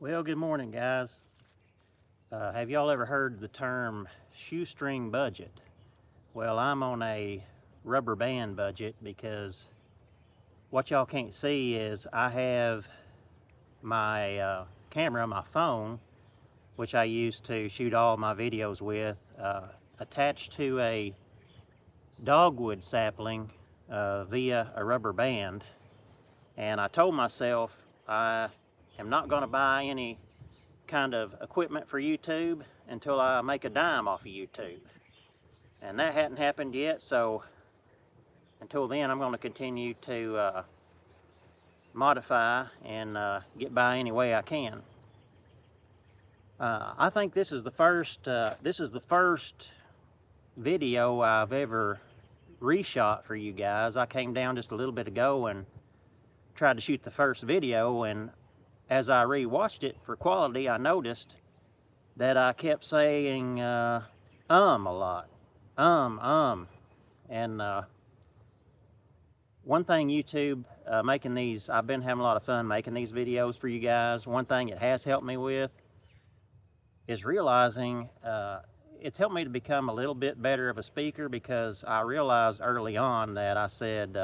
Well, good morning, guys. Have y'all ever heard the term shoestring budget? Well, I'm on a rubber band budget because what y'all can't see is I have my camera, my phone, which I use to shoot all my videos with, attached to a dogwood sapling via a rubber band. And I told myself I am not going to buy any kind of equipment for YouTube until I make a dime off of YouTube. And that hadn't happened yet, so until then I'm going to continue to modify and get by any way I can. I think this is the first video I've ever reshot for you guys. I came down just a little bit ago and tried to shoot the first video, and as I rewatched it for quality, I noticed that I kept saying a lot. And one thing YouTube, making these, I've been having a lot of fun making these videos for you guys. One thing it has helped me with is realizing it's helped me to become a little bit better of a speaker, because I realized early on that I said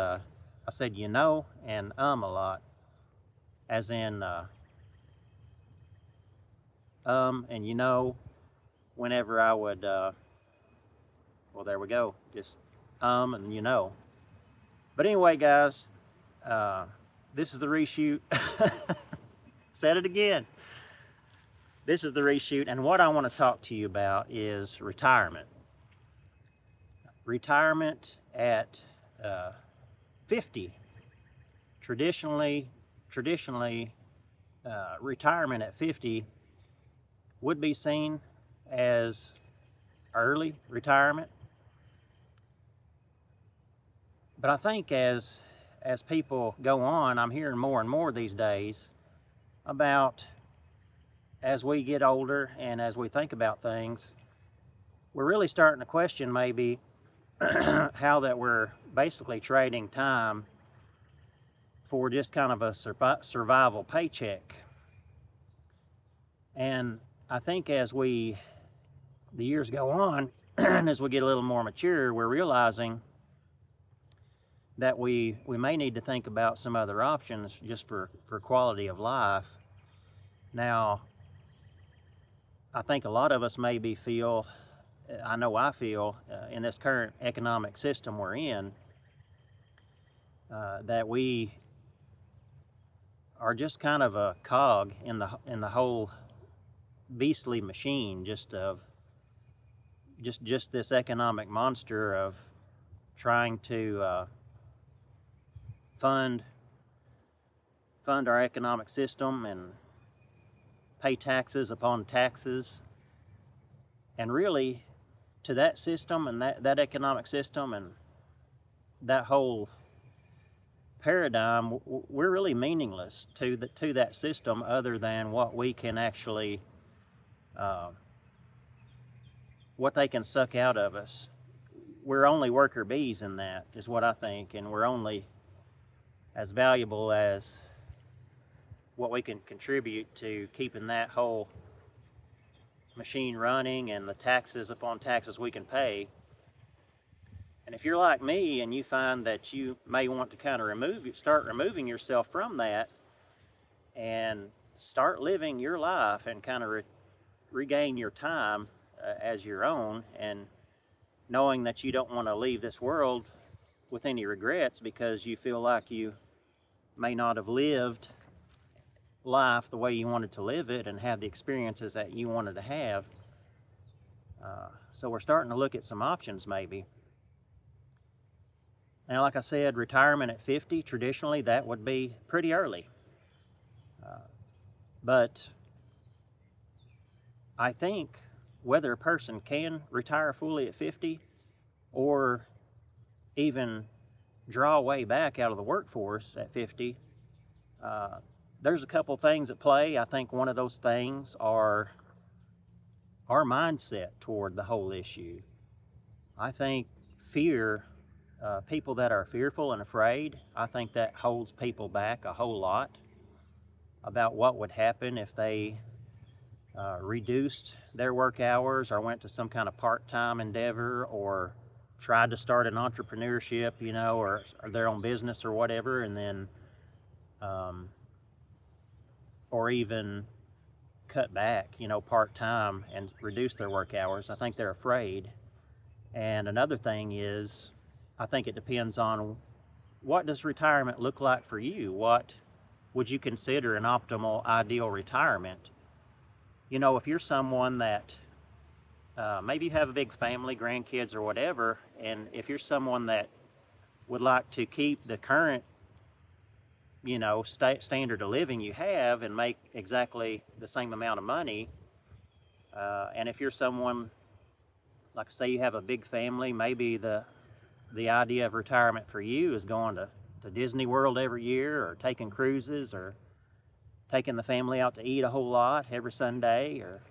you know and a lot, as in and you know, whenever I would well, there we go, just and you know. But anyway, guys, this is the reshoot. Said it again. This is the reshoot, and what I want to talk to you about is retirement. Retirement at 50. Traditionally, retirement at 50 would be seen as early retirement. But I think as people go on, I'm hearing more and more these days about, as we get older and as we think about things, we're really starting to question maybe how that we're basically trading time for just kind of a survival paycheck. And I think as the years go on, and as we get a little more mature, we're realizing that we may need to think about some other options just for quality of life. Now, I think a lot of us maybe feel, I know I feel, in this current economic system we're in, that we are just kind of a cog in the whole beastly machine, just this economic monster of trying to fund our economic system and pay taxes upon taxes. And really, to that system and that economic system and that whole paradigm, we're really meaningless to that system, other than what we can actually what they can suck out of us. We're only worker bees in that, is what I think, and we're only as valuable as what we can contribute to keeping that whole machine running and the taxes upon taxes we can pay. And if you're like me and you find that you may want to kind of start removing yourself from that and start living your life and kind of regain your time as your own, and knowing that you don't want to leave this world with any regrets because you feel like you may not have lived life the way you wanted to live it and have the experiences that you wanted to have. So we're starting to look at some options maybe. Now, like I said, retirement at 50, traditionally that would be pretty early. But I think whether a person can retire fully at 50 or even draw way back out of the workforce at 50, there's a couple things at play. I think one of those things are our mindset toward the whole issue. I think fear, people that are fearful and afraid, I think that holds people back a whole lot. about what would happen if they reduced their work hours or went to some kind of part-time endeavor or tried to start an entrepreneurship, or their own business or whatever, and then, or even cut back, part-time and reduce their work hours. I think they're afraid. And another thing is, I think it depends on what does retirement look like for you? What would you consider an optimal, ideal retirement? If you're someone that maybe you have a big family, grandkids, or whatever, and if you're someone that would like to keep the current, standard of living you have and make exactly the same amount of money, and if you're someone, like say you have a big family, maybe the idea of retirement for you is going to Disney World every year, or taking cruises, or taking the family out to eat a whole lot every Sunday, or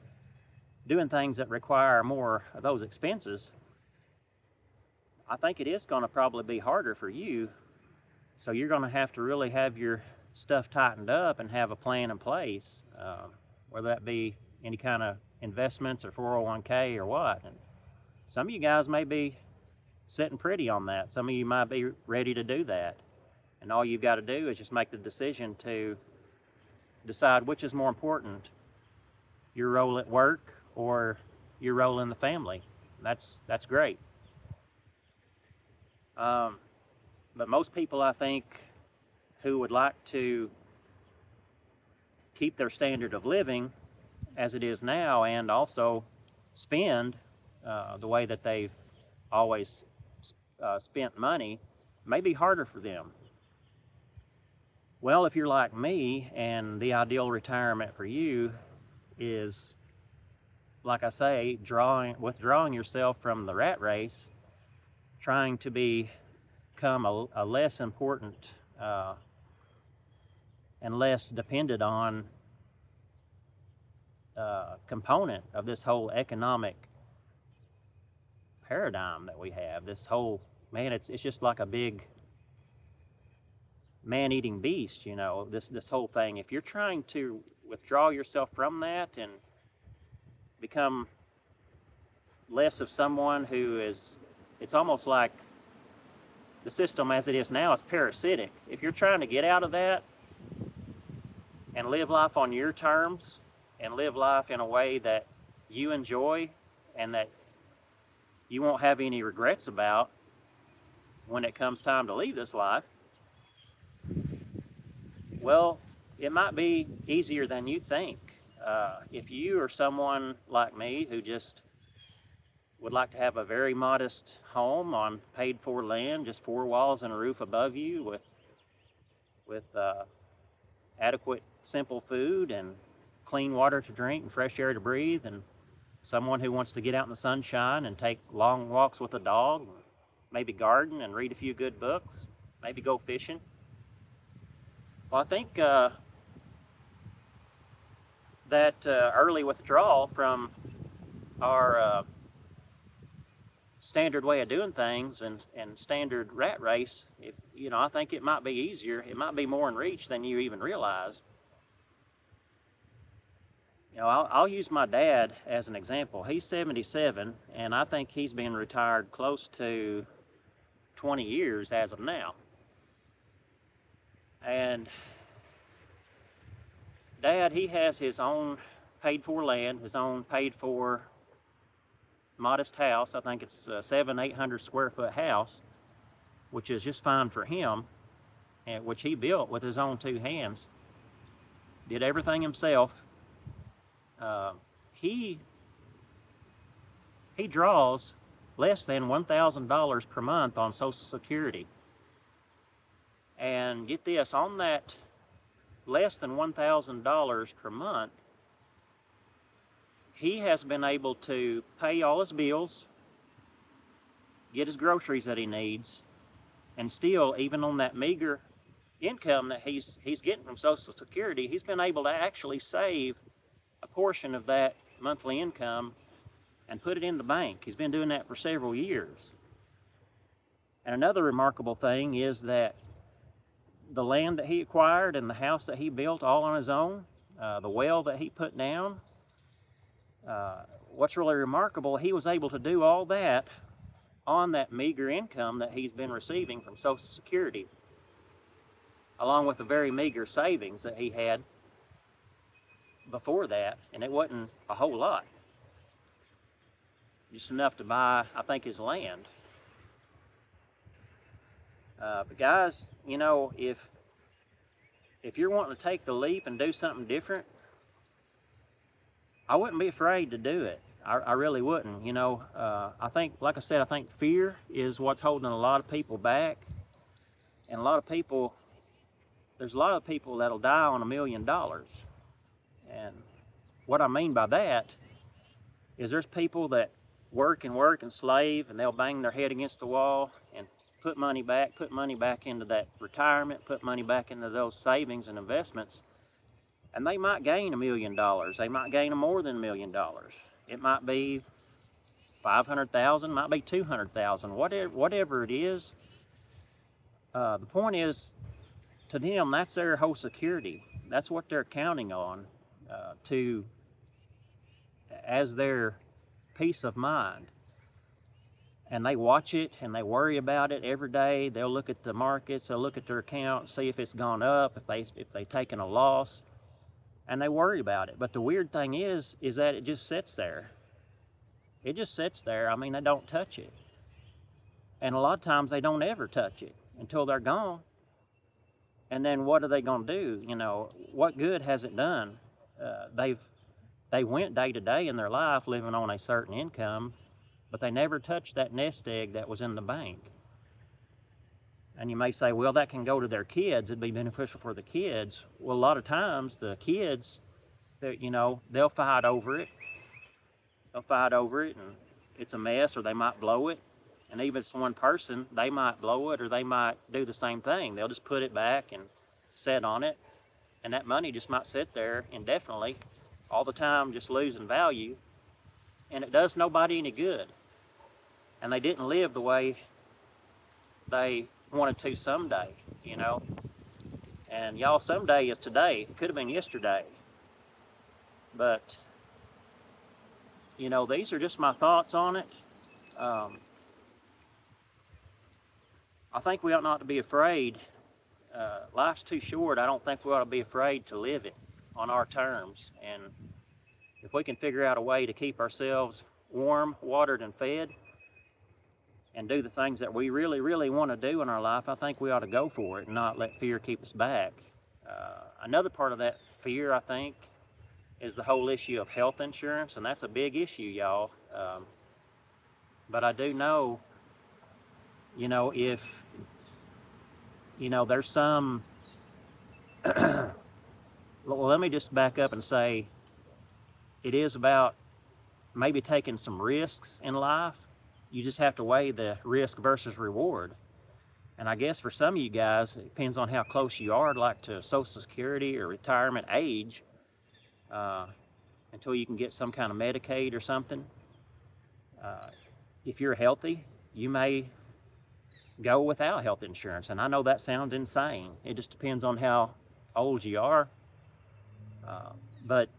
doing things that require more of those expenses. I think it is going to probably be harder for you. So you're going to have to really have your stuff tightened up and have a plan in place, whether that be any kind of investments or 401k or what. And some of you guys may be sitting pretty on that. Some of you might be ready to do that. And all you've got to do is just make the decision to decide which is more important, your role at work or your role in the family. That's great. But most people, I think, who would like to keep their standard of living as it is now and also spend the way that they've always spent money, may be harder for them. Well, if you're like me and the ideal retirement for you is, like I say, withdrawing yourself from the rat race, trying to become a less important and less dependent on component of this whole economic paradigm that we have. This whole, man, it's just like a big man-eating beast, this whole thing. If you're trying to withdraw yourself from that and become less of someone who is, it's almost like the system as it is now is parasitic. If you're trying to get out of that and live life on your terms and live life in a way that you enjoy and that you won't have any regrets about when it comes time to leave this life, well, it might be easier than you think. If you are someone like me who just would like to have a very modest home on paid-for land, just 4 walls and a roof above you, with adequate, simple food and clean water to drink and fresh air to breathe, and someone who wants to get out in the sunshine and take long walks with a dog, maybe garden and read a few good books, maybe go fishing. Well, I think that early withdrawal from our standard way of doing things and standard rat race, I think it might be easier. It might be more in reach than you even realize. I'll use my dad as an example. He's 77, and I think he's been retired close to 20 years as of now. And Dad, he has his own paid-for land, his own paid-for modest house. I think it's a 700-800 square foot house, which is just fine for him, and which he built with his own 2 hands. Did everything himself. He draws less than $1,000 per month on Social Security. And get this, on that less than $1,000 per month, he has been able to pay all his bills, get his groceries that he needs, and still, even on that meager income that he's getting from Social Security, he's been able to actually save a portion of that monthly income and put it in the bank. He's been doing that for several years. And another remarkable thing is that the land that he acquired and the house that he built all on his own, the well that he put down. What's really remarkable, he was able to do all that on that meager income that he's been receiving from Social Security, along with the very meager savings that he had before that, and it wasn't a whole lot. Just enough to buy, I think, his land. But guys, you know, if you're wanting to take the leap and do something different, I wouldn't be afraid to do it. I really wouldn't. You know, I think, like I said, I think fear is what's holding a lot of people back. And there's a lot of people that'll die on $1 million. And what I mean by that is there's people that work and slave, and they'll bang their head against the wall and put money back into that retirement, put money back into those savings and investments, and they might gain $1 million. They might gain more than $1 million. It might be 500,000, might be 200,000, whatever it is. The point is, to them, that's their whole security. That's what they're counting on as their peace of mind. And they watch it and they worry about it every day. They'll look at the markets, they'll look at their account, see if it's gone up, if they've taken a loss, and they worry about it. But the weird thing is that it just sits there. It just sits there. I mean, they don't touch it. And a lot of times they don't ever touch it until they're gone. And then what are they going to do? You know, what good has it done? They went day to day in their life living on a certain income, but they never touched that nest egg that was in the bank. And you may say, well, that can go to their kids. It'd be beneficial for the kids. Well, a lot of times the kids, you know, they'll fight over it. They'll fight over it, and it's a mess, or they might blow it. And even if it's one person, they might blow it, or they might do the same thing. They'll just put it back and sit on it, and that money just might sit there indefinitely, all the time, just losing value, and it does nobody any good. And they didn't live the way they wanted to someday, you know. And y'all, someday is today. It could have been yesterday. But, you know, these are just my thoughts on it. I think we ought not to be afraid. Life's too short. I don't think we ought to be afraid to live it on our terms. And if we can figure out a way to keep ourselves warm, watered, and fed, and do the things that we really, really want to do in our life, I think we ought to go for it and not let fear keep us back. Another part of that fear, I think, is the whole issue of health insurance, and that's a big issue, y'all. But I do know, you know, if, you know, there's some, well, let me just back up and say, it is about maybe taking some risks in life. You just have to weigh the risk versus reward. And I guess for some of you guys, it depends on how close you are, like to Social Security or retirement age, until you can get some kind of Medicaid or something. If you're healthy, you may go without health insurance. And I know that sounds insane. It just depends on how old you are. But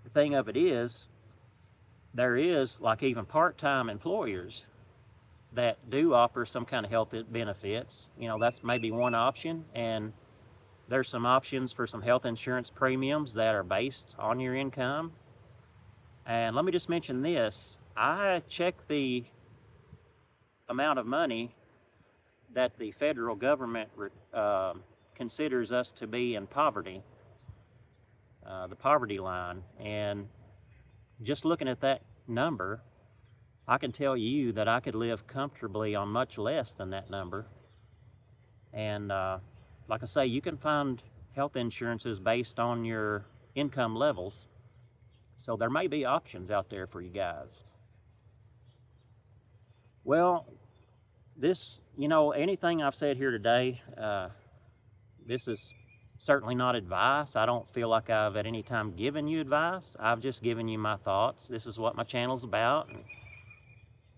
the thing of it is, there is, like, even part-time employers that do offer some kind of health benefits. You know, that's maybe one option. And there's some options for some health insurance premiums that are based on your income. And let me just mention this. I checked the amount of money that the federal government considers us to be in poverty, the poverty line. And just looking at that number, I can tell you that I could live comfortably on much less than that number. And like I say, you can find health insurances based on your income levels. So there may be options out there for you guys. Well, this, you know, anything I've said here today, this is certainly not advice. I don't feel like I've at any time given you advice. I've just given you my thoughts. This is what my channel's about. And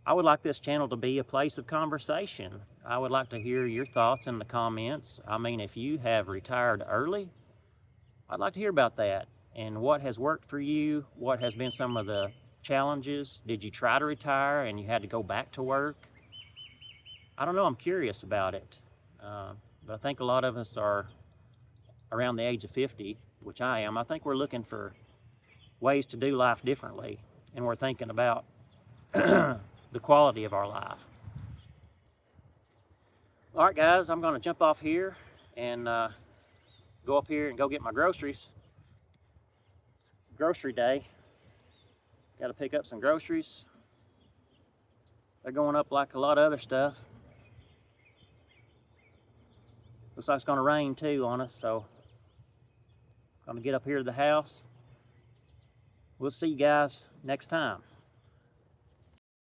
I would like this channel to be a place of conversation. I would like to hear your thoughts in the comments. I mean, if you have retired early, I'd like to hear about that and what has worked for you. What has been some of the challenges? Did you try to retire and you had to go back to work? I don't know. I'm curious about it. But I think a lot of us are around the age of 50, which I am. I think we're looking for ways to do life differently, and we're thinking about the quality of our life. All right, guys, I'm going to jump off here and go up here and go get my groceries. Grocery day. Got to pick up some groceries. They're going up like a lot of other stuff. Looks like it's going to rain too on us, so I'm going to get up here to the house. We'll see you guys next time.